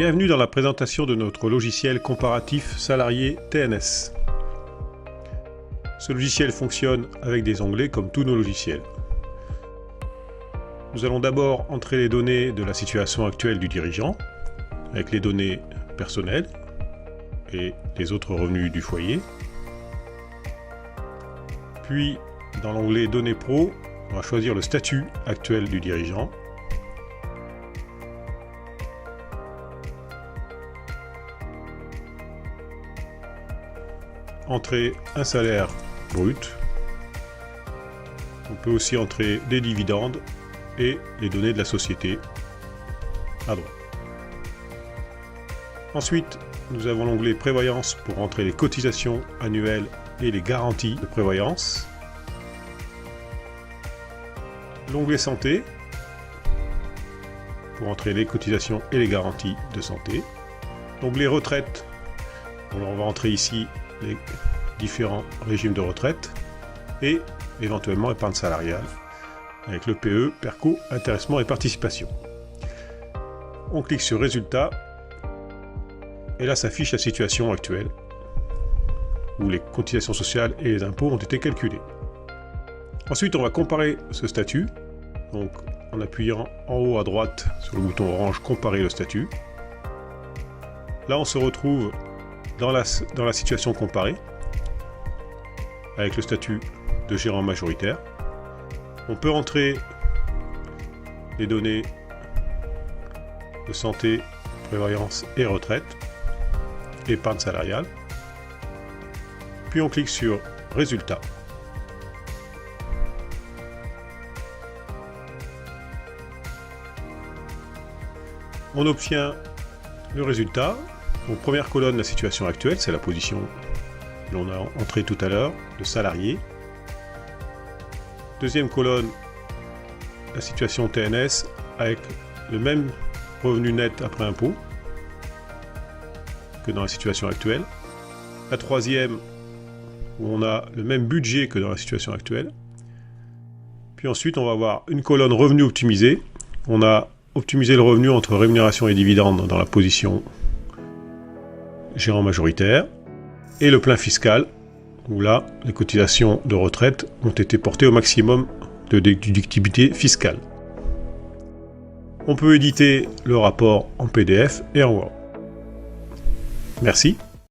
Bienvenue dans la présentation de notre logiciel comparatif salarié TNS. Ce logiciel fonctionne avec des onglets comme tous nos logiciels. Nous allons d'abord entrer les données de la situation actuelle du dirigeant, avec les données personnelles et les autres revenus du foyer. Puis, dans l'onglet Données Pro, on va choisir le statut actuel du dirigeant. Entrer un salaire brut. On peut aussi entrer des dividendes et les données de la société à droite. Ensuite, nous avons l'onglet Prévoyance pour entrer les cotisations annuelles et les garanties de prévoyance. L'onglet Santé pour entrer les cotisations et les garanties de santé. L'onglet Retraite, on va entrer ici les différents régimes de retraite et éventuellement épargne salariale avec le PE, PERCO, intéressement et participation. On clique sur Résultats et là s'affiche la situation actuelle où les cotisations sociales et les impôts ont été calculés. Ensuite, on va comparer ce statut, donc en appuyant en haut à droite sur le bouton orange Comparer le statut. Là, on se retrouve dans la situation comparée, avec le statut de gérant majoritaire. On peut entrer les données de santé, prévoyance et retraite, épargne salariale. Puis on clique sur Résultats. On obtient le résultat. Donc, première colonne, la situation actuelle, c'est la position que l'on a entrée tout à l'heure, de salarié. Deuxième colonne, la situation TNS avec le même revenu net après impôt que dans la situation actuelle. La troisième, où on a le même budget que dans la situation actuelle. Puis ensuite, on va avoir une colonne revenu optimisé. On a optimisé le revenu entre rémunération et dividendes dans la position gérant majoritaire, et le plein fiscal, où là, les cotisations de retraite ont été portées au maximum de déductibilité fiscale. On peut éditer le rapport en PDF et en Word. Merci.